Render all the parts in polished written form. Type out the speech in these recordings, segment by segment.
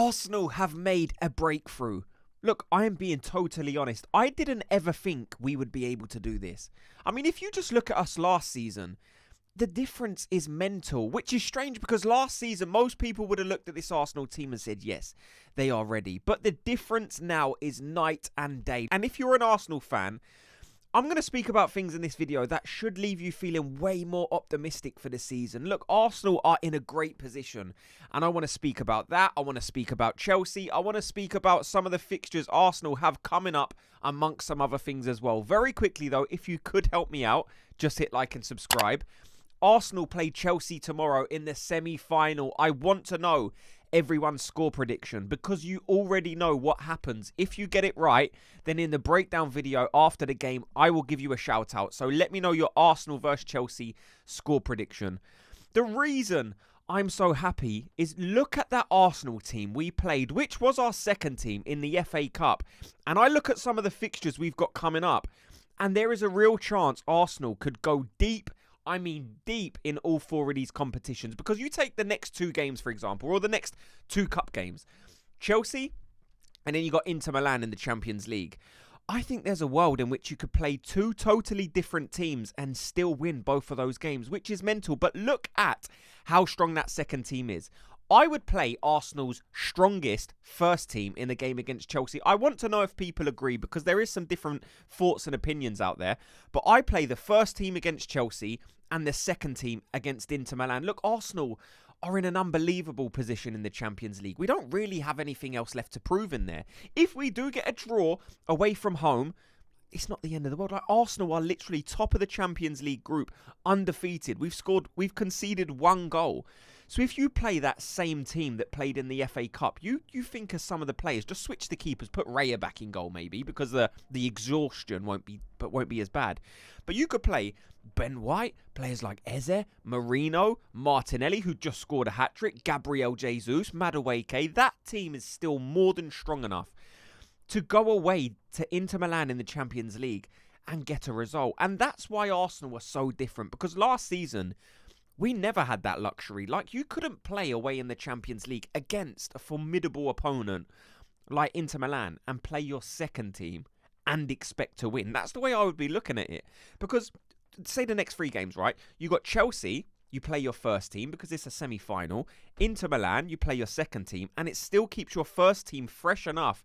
Arsenal have made a breakthrough. Look, I am being totally honest. I didn't ever think we would be able to do this. I mean, if you just look at us last season, the difference is mental, which is strange because last season, most people would have looked at this Arsenal team and said, yes, they are ready. But the difference now is night and day. And if you're an Arsenal fan, I'm going to speak about things in this video that should leave you feeling way more optimistic for the season. Look, Arsenal are in a great position, and I want to speak about that. I want to speak about Chelsea. I want to speak about some of the fixtures Arsenal have coming up, amongst some other things as well. Very quickly, though, if you could help me out, just hit like and subscribe. Arsenal play Chelsea tomorrow in the semi-final. I want to know everyone's score prediction because you already know what happens. If you get it right, then in the breakdown video after the game, I will give you a shout out. So let me know your Arsenal versus Chelsea score prediction. The reason I'm so happy is look at that Arsenal team we played, which was our second team in the FA Cup. And I look at some of the fixtures we've got coming up, and there is a real chance Arsenal could go deep. I mean deep in all four of these competitions, because you take the next two games, for example, or the next two cup games, Chelsea, and then you got Inter Milan in the Champions League. I think there's a world in which you could play two totally different teams and still win both of those games, which is mental. But look at how strong that second team is. I would play Arsenal's strongest first team in the game against Chelsea. I want to know if people agree, because there is some different thoughts and opinions out there. But I play the first team against Chelsea and the second team against Inter Milan. Look, Arsenal are in an unbelievable position in the Champions League. We don't really have anything else left to prove in there. If we do get a draw away from home, it's not the end of the world. Like, Arsenal are literally top of the Champions League group, undefeated. We've conceded one goal. So if you play that same team that played in the FA Cup, you think of some of the players, just switch the keepers, put Raya back in goal maybe, because the exhaustion won't be as bad. But you could play Ben White, players like Eze, Marino, Martinelli, who just scored a hat-trick, Gabriel Jesus, Madueke. That team is still more than strong enough to go away to Inter Milan in the Champions League and get a result. And that's why Arsenal were so different, because last season we never had that luxury. Like, you couldn't play away in the Champions League against a formidable opponent like Inter Milan and play your second team and expect to win. That's the way I would be looking at it. Because, say the next three games, right? You got Chelsea, you play your first team because it's a semi-final. Inter Milan, you play your second team, and it still keeps your first team fresh enough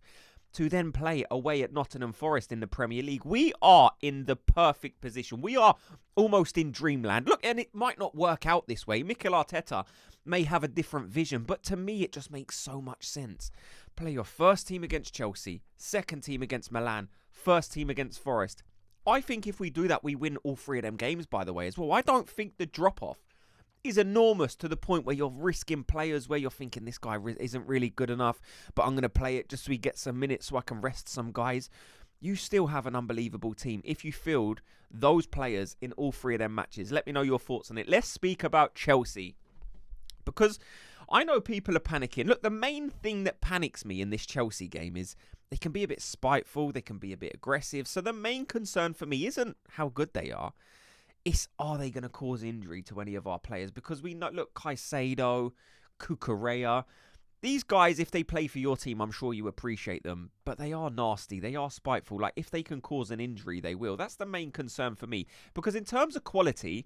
to then play away at Nottingham Forest in the Premier League. We are in the perfect position. We are almost in dreamland. Look, and it might not work out this way. Mikel Arteta may have a different vision, but to me, it just makes so much sense. Play your first team against Chelsea, second team against Milan, first team against Forest. I think if we do that, we win all three of them games, by the way, as well. I don't think the drop-off is enormous to the point where you're risking players where you're thinking this guy isn't really good enough, but I'm going to play it just so we get some minutes so I can rest some guys. You still have an unbelievable team if you field those players in all three of them matches. Let me know your thoughts on it. Let's speak about Chelsea, because I know people are panicking. Look, the main thing that panics me in this Chelsea game is they can be a bit spiteful, they can be a bit aggressive. So the main concern for me isn't how good they are. Are they going to cause injury to any of our players? Because we know, look, Caicedo, Cucurella, these guys, if they play for your team, I'm sure you appreciate them. But they are nasty. They are spiteful. Like, if they can cause an injury, they will. That's the main concern for me. Because in terms of quality,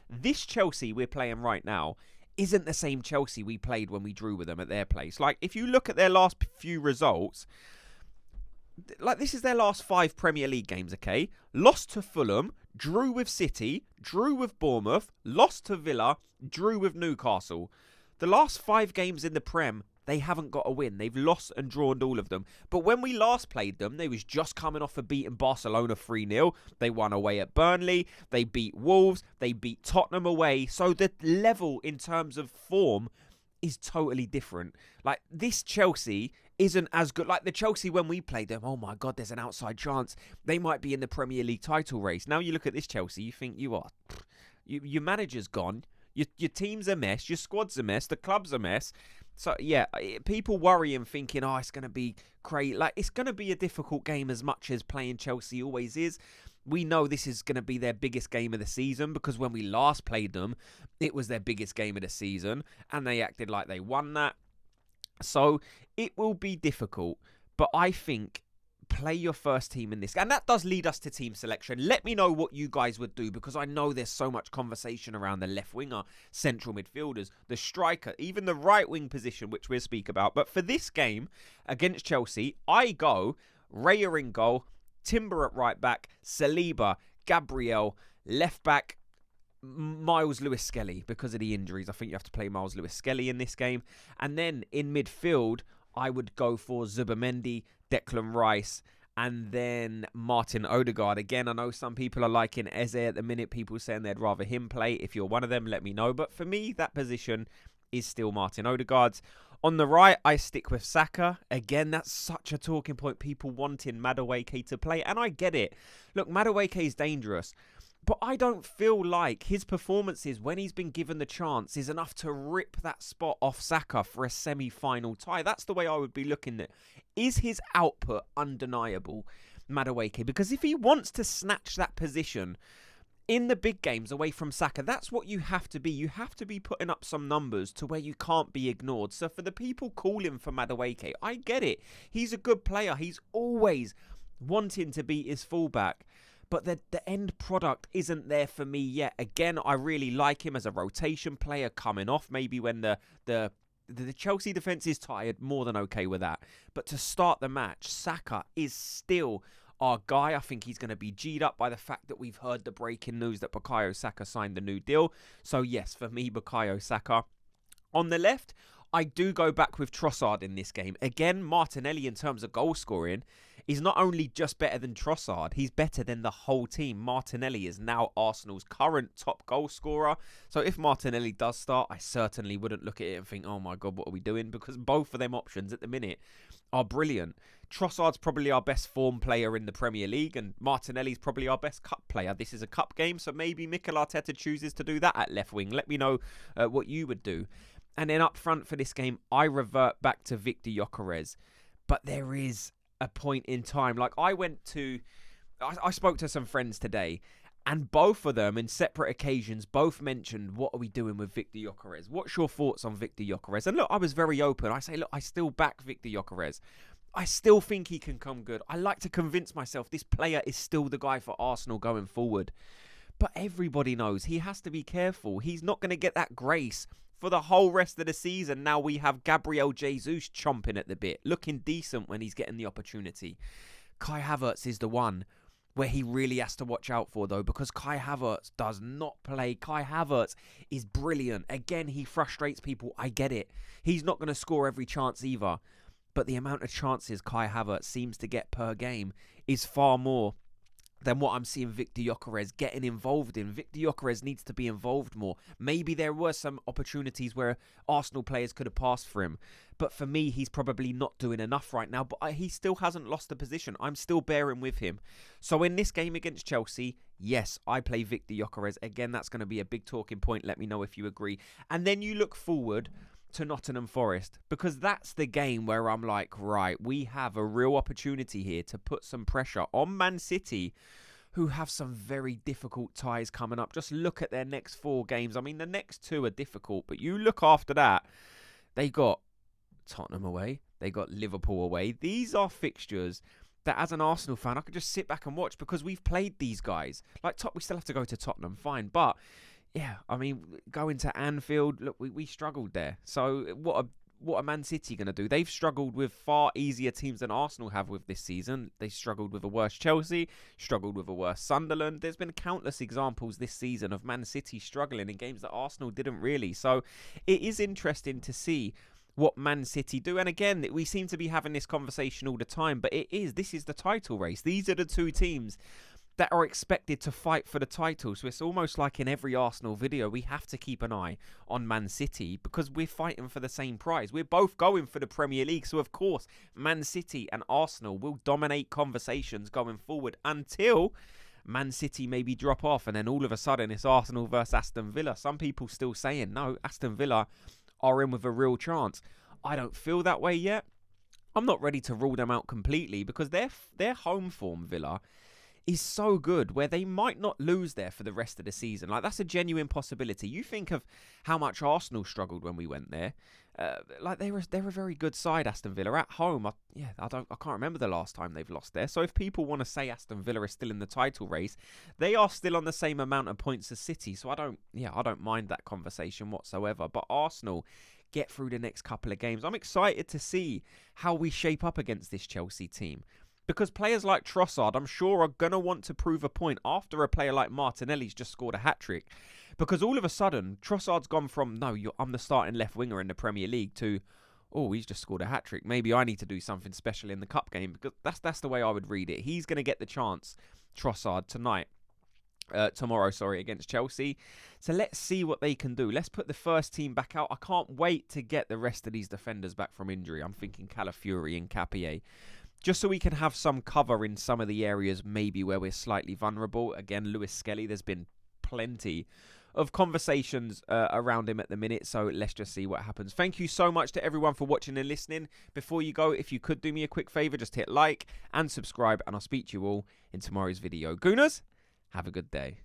this Chelsea we're playing right now isn't the same Chelsea we played when we drew with them at their place. Like, if you look at their last few results, like, this is their last 5 Premier League games, okay? Lost to Fulham, drew with City, drew with Bournemouth, lost to Villa, drew with Newcastle. The last 5 games in the Prem, they haven't got a win. They've lost and drawn all of them. But when we last played them, they was just coming off of beating Barcelona 3-0. They won away at Burnley. They beat Wolves. They beat Tottenham away. So the level in terms of form is totally different. Like, this Chelsea isn't as good. Like, the Chelsea when we played them, oh my God, there's an outside chance they might be in the Premier League title race. Now you look at this Chelsea, you think your manager's gone, your team's a mess, your squad's a mess, the club's a mess. So yeah, people worry and thinking, oh, it's going to be crazy. Like, it's going to be a difficult game as much as playing Chelsea always is. We know this is going to be their biggest game of the season, because when we last played them, it was their biggest game of the season and they acted like they won that. So it will be difficult, but I think play your first team in this. And that does lead us to team selection. Let me know what you guys would do, because I know there's so much conversation around the left winger, central midfielders, the striker, even the right wing position, which we'll speak about. But for this game against Chelsea, I go Raya in goal, Timber at right back, Saliba, Gabriel, left back, Miles Lewis-Skelly, because of the injuries. I think you have to play Miles Lewis-Skelly in this game. And then in midfield, I would go for Zubimendi, Declan Rice, and then Martin Odegaard. Again, I know some people are liking Eze at the minute. People saying they'd rather him play. If you're one of them, let me know. But for me, that position is still Martin Odegaard's. On the right, I stick with Saka. Again, that's such a talking point. People wanting Madueke to play, and I get it. Look, Madueke is dangerous, but I don't feel like his performances when he's been given the chance is enough to rip that spot off Saka for a semi-final tie. That's the way I would be looking at it. Is his output undeniable, Madueke? Because if he wants to snatch that position in the big games away from Saka, that's what you have to be. You have to be putting up some numbers to where you can't be ignored. So for the people calling for Madueke, I get it. He's a good player. He's always wanting to be his fullback. But the end product isn't there for me yet. Again, I really like him as a rotation player coming off. Maybe when the Chelsea defence is tired, more than okay with that. But to start the match, Saka is still our guy. I think he's going to be G'd up by the fact that we've heard the breaking news that Bukayo Saka signed the new deal. So yes, for me, Bukayo Saka. On the left, I do go back with Trossard in this game. Again, Martinelli in terms of goal scoring is not only just better than Trossard, he's better than the whole team. Martinelli is now Arsenal's current top goal scorer. So if Martinelli does start, I certainly wouldn't look at it and think, oh my God, what are we doing? Because both of them options at the minute are brilliant. Trossard's probably our best form player in the Premier League, and Martinelli's probably our best cup player. This is a cup game, so maybe Mikel Arteta chooses to do that at left wing. Let me know what you would do. And then up front for this game, I revert back to Victor Gyökeres. But there is a point in time. Like I spoke to some friends today, and both of them in separate occasions both mentioned, what are we doing with Victor Gyökeres? What's your thoughts on Victor Gyökeres? And look, I was very open. I say, look, I still back Victor Gyökeres. I still think he can come good. I like to convince myself this player is still the guy for Arsenal going forward. But everybody knows he has to be careful. He's not going to get that grace for the whole rest of the season. Now we have Gabriel Jesus chomping at the bit, looking decent when he's getting the opportunity. Kai Havertz is the one where he really has to watch out for, though, because Kai Havertz does not play. Kai Havertz is brilliant. Again, he frustrates people. I get it. He's not going to score every chance either. But the amount of chances Kai Havertz seems to get per game is far more than what I'm seeing Victor Gyökeres getting involved in. Victor Gyökeres needs to be involved more. Maybe there were some opportunities where Arsenal players could have passed for him. But for me, he's probably not doing enough right now. But he still hasn't lost the position. I'm still bearing with him. So in this game against Chelsea, yes, I play Victor Gyökeres. Again, that's going to be a big talking point. Let me know if you agree. And then you look forward to Nottingham Forest, because that's the game where I'm like, right, we have a real opportunity here to put some pressure on Man City, who have some very difficult ties coming up. Just look at their next 4 games. I mean, the next 2 are difficult, but you look after that, they got Tottenham away, they got Liverpool away. These are fixtures that as an Arsenal fan, I could just sit back and watch, because we've played these guys. Like, we still have to go to Tottenham, fine, but yeah, I mean, going to Anfield, look, we struggled there. So what are Man City going to do? They've struggled with far easier teams than Arsenal have with this season. They struggled with a worse Chelsea, struggled with a worse Sunderland. There's been countless examples this season of Man City struggling in games that Arsenal didn't really. So it is interesting to see what Man City do. And again, we seem to be having this conversation all the time, but this is the title race. These are the 2 teams that are expected to fight for the title. So it's almost like in every Arsenal video, we have to keep an eye on Man City, because we're fighting for the same prize. We're both going for the Premier League. So of course, Man City and Arsenal will dominate conversations going forward until Man City maybe drop off, and then all of a sudden it's Arsenal versus Aston Villa. Some people still saying, no, Aston Villa are in with a real chance. I don't feel that way yet. I'm not ready to rule them out completely, because their home form, Villa, is so good where they might not lose there for the rest of the season. Like, that's a genuine possibility. You think of how much Arsenal struggled when we went there. like they're a very good side, Aston Villa at home. I can't remember the last time they've lost there. So if people want to say Aston Villa is still in the title race, they are still on the same amount of points as City. So I don't mind that conversation whatsoever. But Arsenal get through the next couple of games. I'm excited to see how we shape up against this Chelsea team. Because players like Trossard, I'm sure, are going to want to prove a point after a player like Martinelli's just scored a hat-trick. Because all of a sudden, Trossard's gone from, I'm the starting left winger in the Premier League, to, he's just scored a hat-trick. Maybe I need to do something special in the cup game. Because that's the way I would read it. He's going to get the chance, Trossard, tomorrow, against Chelsea. So let's see what they can do. Let's put the first team back out. I can't wait to get the rest of these defenders back from injury. I'm thinking Calafiori and Capier. Just so we can have some cover in some of the areas maybe where we're slightly vulnerable. Again, Lewis Skelly, there's been plenty of conversations around him at the minute. So let's just see what happens. Thank you so much to everyone for watching and listening. Before you go, if you could do me a quick favour, just hit like and subscribe. And I'll speak to you all in tomorrow's video. Gooners, have a good day.